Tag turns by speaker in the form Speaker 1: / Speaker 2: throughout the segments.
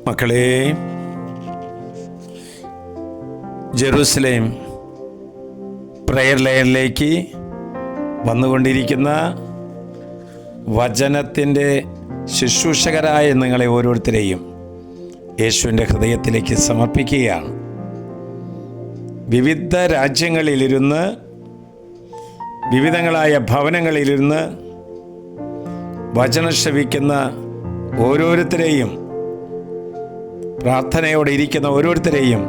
Speaker 1: മക്കളെ, ജെറൂസലേം പ്രയർ ലയനിലേക്ക് വന്നുകൊണ്ടിരിക്കുന്ന വചനത്തിൻ്റെ ശുശ്രൂഷകരായ നിങ്ങളെ ഓരോരുത്തരെയും യേശുവിൻ്റെ ഹൃദയത്തിലേക്ക് സമർപ്പിക്കുകയാണ്. വിവിധ രാജ്യങ്ങളിലിരുന്ന്, വിവിധങ്ങളായ ഭവനങ്ങളിലിരുന്ന് വചനം ശ്രവിക്കുന്ന ഓരോരുത്തരെയും, പ്രാർത്ഥനയോടെ ഇരിക്കുന്ന ഓരോരുത്തരെയും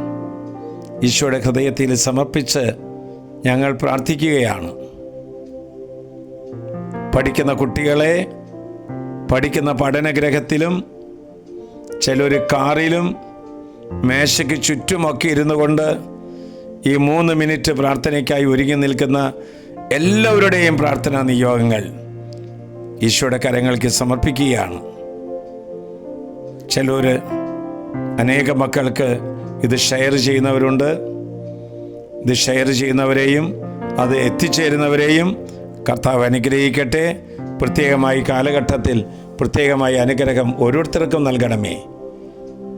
Speaker 1: ഈശോയുടെ ഹൃദയത്തിൽ സമർപ്പിച്ച് ഞങ്ങൾ പ്രാർത്ഥിക്കുകയാണ്. പഠിക്കുന്ന കുട്ടികളെ പഠിക്കുന്ന പഠനഗ്രഹത്തിലും, ചിലർ കാറിലും മേശയ്ക്ക് ചുറ്റുമൊക്കെ ഇരുന്നു കൊണ്ട് ഈ 3 മിനിറ്റ് പ്രാർത്ഥനയ്ക്കായി ഒരുങ്ങി നിൽക്കുന്ന എല്ലാവരുടെയും പ്രാർത്ഥനാ നിയോഗങ്ങൾ ഈശോയുടെ കരങ്ങൾക്ക് സമർപ്പിക്കുകയാണ്. ചിലർ അനേക മക്കൾക്ക് ഇത് ഷെയർ ചെയ്യുന്നവരുണ്ട്. ഇത് ഷെയർ ചെയ്യുന്നവരെയും അത് എത്തിച്ചേരുന്നവരെയും കർത്താവ് അനുഗ്രഹിക്കട്ടെ. പ്രത്യേകമായി കാലഘട്ടത്തിൽ പ്രത്യേകമായി അനുഗ്രഹം ഓരോരുത്തർക്കും നൽകണമേ.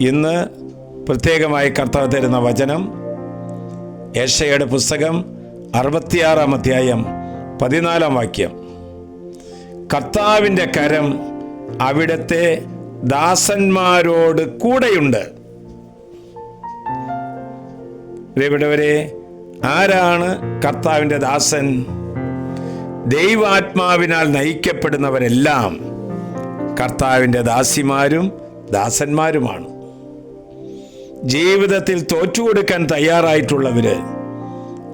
Speaker 1: ഇന്ന് പ്രത്യേകമായി കർത്താവ് തരുന്ന വചനം യെശയ്യായുടെ പുസ്തകം 66-ാം അധ്യായം 14-ാം വാക്യം. കർത്താവിൻ്റെ കരം അവിടുത്തെ ദാസന്മാരോട് കൂടെയുണ്ട്. പ്രിയപ്പെട്ടവരെ, ആരാണ് കർത്താവിൻ്റെ ദാസൻ? ദൈവാത്മാവിനാൽ നയിക്കപ്പെടുന്നവരെല്ലാം കർത്താവിൻ്റെ ദാസിമാരും ദാസന്മാരുമാണ്. ജീവിതത്തിൽ തോറ്റുകൊടുക്കാൻ തയ്യാറായിട്ടുള്ളവര്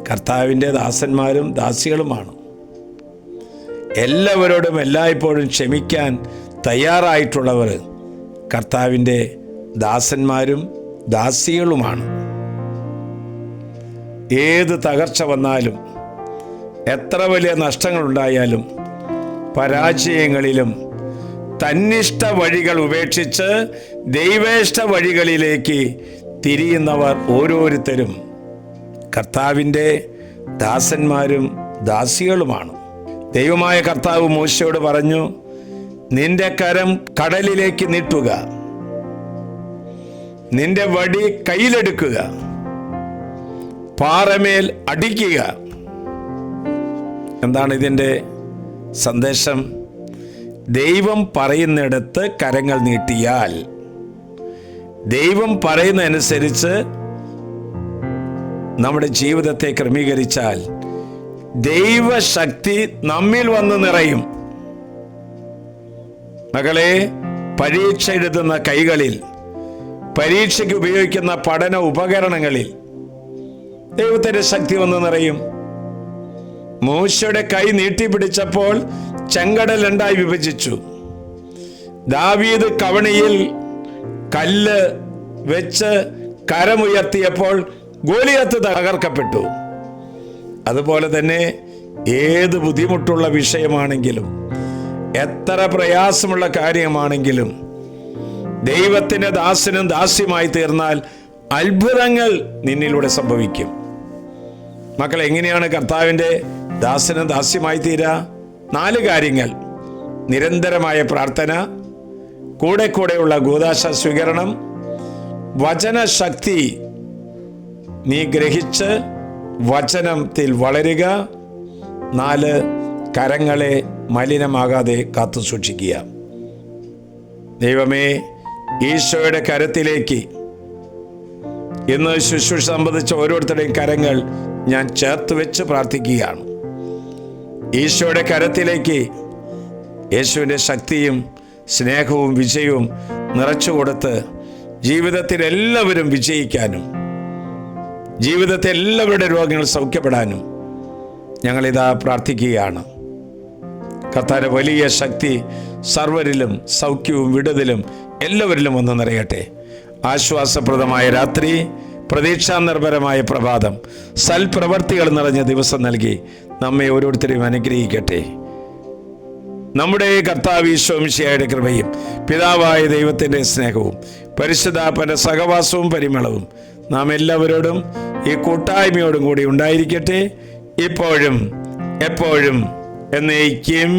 Speaker 1: കർത്താവിൻ്റെ ദാസന്മാരും ദാസികളുമാണ്. എല്ലാവരോടും എല്ലായ്പ്പോഴും ക്ഷമിക്കാൻ തയ്യാറായിട്ടുള്ളവർ കർത്താവിൻ്റെ ദാസന്മാരും ദാസികളുമാണ്. ഏത് തകർച്ച വന്നാലും, എത്ര വലിയ നഷ്ടങ്ങളുണ്ടായാലും, പരാജയങ്ങളിലും തന്നിഷ്ട വഴികൾ ഉപേക്ഷിച്ച് ദൈവേഷ്ട വഴികളിലേക്ക് തിരിയുന്നവർ ഓരോരുത്തരും കർത്താവിൻ്റെ ദാസന്മാരും ദാസികളുമാണ്. ദൈവമായ കർത്താവ് മോശയോട് പറഞ്ഞു, നിന്റെ കരം കടലിലേക്ക് നീട്ടുക, നിന്റെ വടി കയ്യിലെടുക്കുക, പാറമേൽ അടിക്കുക. എന്താണ് ഇതിൻ്റെ സന്ദേശം? ദൈവം പറയുന്നിടത്ത് കരങ്ങൾ നീട്ടിയാൽ, ദൈവം പറയുന്നതനുസരിച്ച് നമ്മുടെ ജീവിതത്തെ ക്രമീകരിച്ചാൽ ദൈവശക്തി നമ്മിൽ വന്ന് നിറയും. മകളെ, പരീക്ഷ എഴുതുന്ന കൈകളിൽ, പരീക്ഷയ്ക്ക് ഉപയോഗിക്കുന്ന പഠന ഉപകരണങ്ങളിൽ ദൈവത്തിന്റെ ശക്തി വന്ന് നിറയും. മോശയുടെ കൈ നീട്ടിപ്പിടിച്ചപ്പോൾ ചെങ്കടൽ 2 വിഭജിച്ചു. ദാവീദ് കവണിയിൽ കല്ല് വെച്ച് കരമുയർത്തിയപ്പോൾ ഗോലിയത്ത് തകർക്കപ്പെട്ടു. അതുപോലെ തന്നെ ഏത് ബുദ്ധിമുട്ടുള്ള വിഷയമാണെങ്കിലും, എത്ര പ്രയാസമുള്ള കാര്യമാണെങ്കിലും, ദൈവത്തിന്റെ ദാസനും ദാസ്യമായി തീർന്നാൽ അത്ഭുതങ്ങൾ നിന്നിലൂടെ സംഭവിക്കും. മക്കൾ, എങ്ങനെയാണ് കർത്താവിൻ്റെ ദാസനും ദാസ്യമായി തീരാ? 4 കാര്യങ്ങൾ: നിരന്തരമായ പ്രാർത്ഥന, കൂടെയുള്ള കൂദാശ സ്വീകരണം, വചനശക്തി നീ ഗ്രഹിച്ച് വചനത്തിൽ വളരുക, 4 കരങ്ങളെ മലിനമാകാതെ കാത്തു സൂക്ഷിക്കുക. ദൈവമേ, ഈശോയുടെ കരത്തിലേക്ക് ഇന്ന് ശുശ്രൂഷ സംബന്ധിച്ച ഓരോരുത്തരുടെയും കരങ്ങൾ ഞാൻ ചേർത്ത് വെച്ച് പ്രാർത്ഥിക്കുകയാണ്. ഈശോയുടെ കരത്തിലേക്ക് യേശുവിൻ്റെ ശക്തിയും സ്നേഹവും വിജയവും നിറച്ചു കൊടുത്ത് ജീവിതത്തിൽ എല്ലാവരും വിജയിക്കാനും, ജീവിതത്തിൽ എല്ലാവരുടെ രോഗങ്ങൾ സൗഖ്യപ്പെടാനും ഞങ്ങളിതാ പ്രാർത്ഥിക്കുകയാണ്. കർത്താവിന്റെ വലിയ ശക്തി സർവരിലും സൗഖ്യവും വിടുതലും എല്ലാവരിലും വന്ന് നിറയട്ടെ. ആശ്വാസപ്രദമായ രാത്രി, പ്രതീക്ഷാനിർഭരമായ പ്രഭാതം, സൽപ്രവർത്തികൾ നിറഞ്ഞ ദിവസം നൽകി നമ്മെ ഓരോരുത്തരെയും അനുഗ്രഹിക്കട്ടെ. നമ്മുടെ കർത്താവ് ഈശോ മിശിഹായുടെ കൃപയും പിതാവായ ദൈവത്തിൻ്റെ സ്നേഹവും പരിശുദ്ധാത്മാവിന്റെ സഹവാസവും പരിമളവും നാം എല്ലാവരോടും ഈ കൂട്ടായ്മയോടും കൂടി ഉണ്ടായിരിക്കട്ടെ, ഇപ്പോഴും എപ്പോഴും എന്നേക്കും.